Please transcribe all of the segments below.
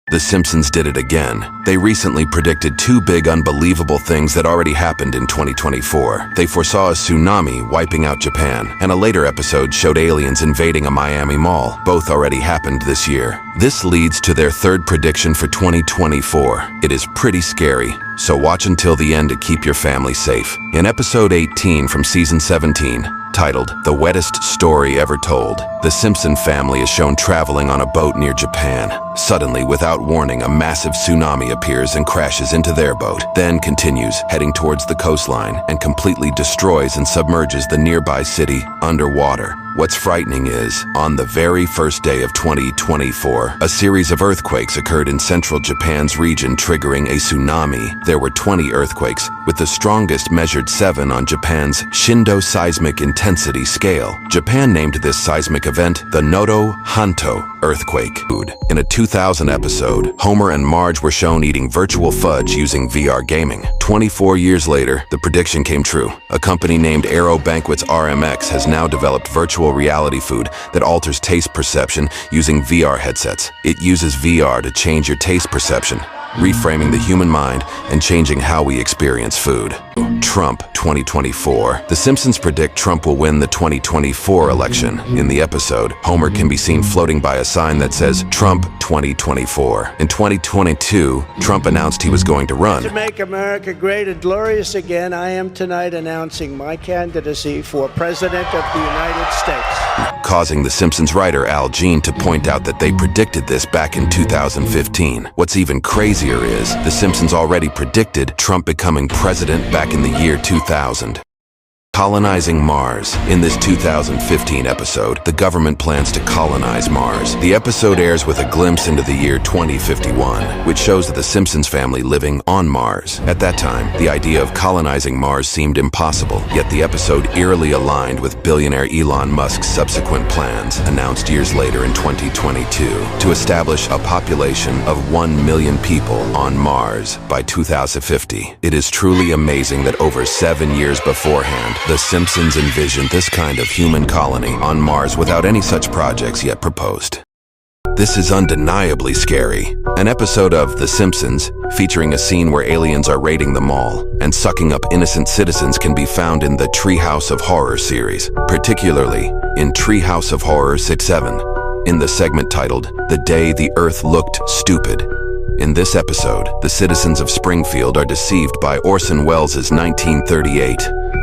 The Simpsons did it again. They recently predicted two big unbelievable things that already happened in 2024. They foresaw a tsunami wiping out Japan, and a later episode showed aliens invading a Miami mall. Both already happened this year. This leads to their third prediction for 2024. It is pretty scary, so watch until the end to keep your family safe. In episode 18 from season 17, titled The Wettest Story Ever Told, the Simpson family is shown traveling on a boat near Japan. Suddenly, without warning, a massive tsunami appears and crashes into their boat, then continues, heading towards the coastline, and completely destroys and submerges the nearby city underwater. What's frightening is, on the very first day of 2024, a series of earthquakes occurred in central Japan's region, triggering a tsunami. There were 20 earthquakes, with the strongest measured 7 on Japan's Shindo seismic intensity scale. Japan named this seismic event the Noto Hanto earthquake. In a 2000 episode, Homer and Marge were shown eating virtual fudge using VR gaming. 24 years later, the prediction came true. A company named Aero Banquets RMX has now developed virtual reality food that alters taste perception using VR headsets. It uses VR to change your taste perception, reframing the human mind and changing how we experience food. Trump 2024. The Simpsons predict Trump will win the 2024 election. In the episode, Homer can be seen floating by a sign that says Trump 2024. In 2022, Trump announced he was going to run. To make America great and glorious again, I am tonight announcing my candidacy for President of the United States. Causing the Simpsons writer Al Jean to point out that they predicted this back in 2015. What's even crazier is, the Simpsons already predicted Trump becoming president back in the year 2000. Colonizing Mars. In this 2015 episode, the government plans to colonize Mars. The episode airs with a glimpse into the year 2051, which shows the Simpsons family living on Mars. At that time, the idea of colonizing Mars seemed impossible, yet the episode eerily aligned with billionaire Elon Musk's subsequent plans, announced years later in 2022, to establish a population of 1 million people on Mars by 2050. It is truly amazing that over 7 years beforehand, the Simpsons envisioned this kind of human colony on Mars without any such projects yet proposed. This is undeniably scary. An episode of The Simpsons, featuring a scene where aliens are raiding the mall and sucking up innocent citizens, can be found in the Treehouse of Horror series, particularly in Treehouse of Horror 67, in the segment titled The Day the Earth Looked Stupid. In this episode, the citizens of Springfield are deceived by Orson Welles' 1938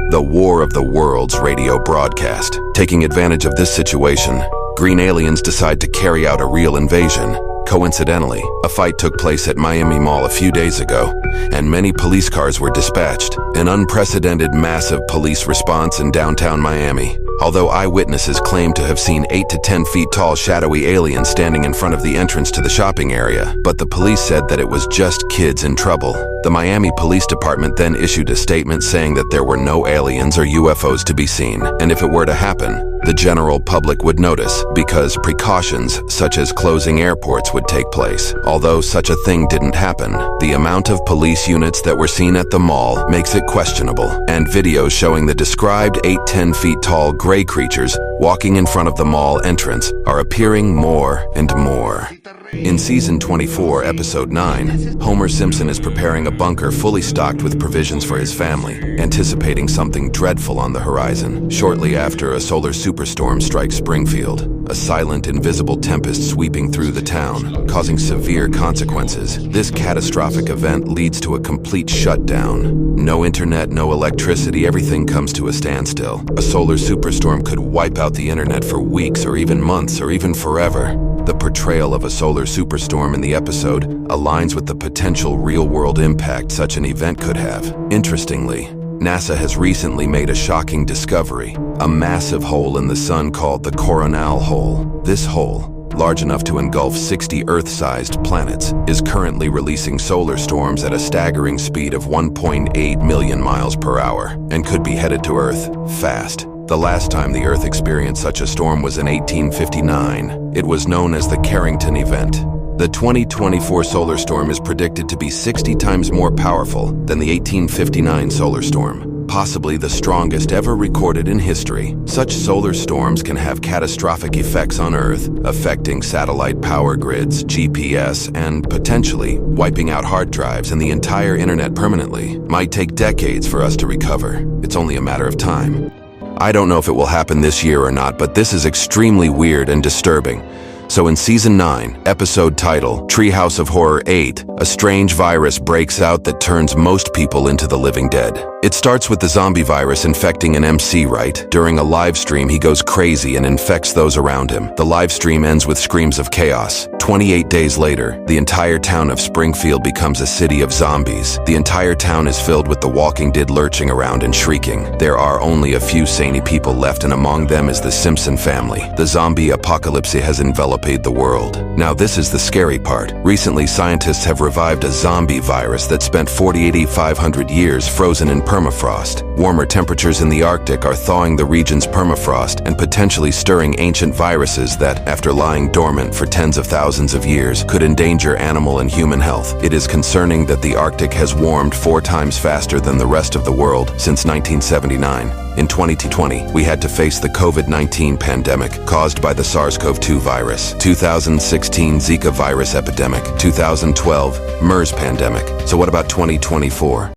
The War of the Worlds radio broadcast. Taking advantage of this situation, green aliens decide to carry out a real invasion. Coincidentally, a fight took place at Miami Mall a few days ago, and many police cars were dispatched. An unprecedented massive police response in downtown Miami. Although eyewitnesses claim to have seen 8 to 10 feet tall shadowy aliens standing in front of the entrance to the shopping area, but the police said that it was just kids in trouble. The Miami Police Department then issued a statement saying that there were no aliens or UFOs to be seen, and if it were to happen, the general public would notice, because precautions such as closing airports would take place. Although such a thing didn't happen, the amount of police units that were seen at the mall makes it questionable, and videos showing the described 8-10 feet tall gray creatures walking in front of the mall entrance are appearing more and more. In season 24, episode 9, Homer Simpson is preparing a bunker fully stocked with provisions for his family, anticipating something dreadful on the horizon. Shortly after, a solar superstorm strikes Springfield, a silent, invisible tempest sweeping through the town, causing severe consequences. This catastrophic event leads to a complete shutdown. No internet, no electricity, everything comes to a standstill. A solar superstorm could wipe out the internet for weeks or even months or even forever. The portrayal of a solar superstorm in the episode aligns with the potential real-world impact such an event could have. Interestingly, NASA has recently made a shocking discovery, a massive hole in the sun called the Coronal Hole. This hole, large enough to engulf 60 Earth-sized planets, is currently releasing solar storms at a staggering speed of 1.8 million miles per hour, and could be headed to Earth fast. The last time the Earth experienced such a storm was in 1859. It was known as the Carrington Event. The 2024 solar storm is predicted to be 60 times more powerful than the 1859 solar storm, possibly the strongest ever recorded in history. Such solar storms can have catastrophic effects on Earth, affecting satellite power grids, GPS, and potentially wiping out hard drives and the entire internet permanently. Might take decades for us to recover. It's only a matter of time. I don't know if it will happen this year or not, but this is extremely weird and disturbing. So in Season 9, episode title, Treehouse of Horror 8, a strange virus breaks out that turns most people into the living dead. It starts with the zombie virus infecting an MC, right? During a live stream, he goes crazy and infects those around him. The live stream ends with screams of chaos. 28 days later, the entire town of Springfield becomes a city of zombies. The entire town is filled with the Walking Dead lurching around and shrieking. There are only a few sane people left, and among them is the Simpson family. The zombie apocalypse has enveloped the world. Now this is the scary part. Recently, scientists have revived a zombie virus that spent 4,500 years frozen in permafrost. Warmer temperatures in the Arctic are thawing the region's permafrost and potentially stirring ancient viruses that, after lying dormant for tens of thousands of years, could endanger animal and human health. It is concerning that the Arctic has warmed 4 times faster than the rest of the world since 1979. In 2020, we had to face the COVID-19 pandemic caused by the SARS-CoV-2 virus, 2016 Zika virus epidemic, 2012 MERS pandemic. So what about 2024?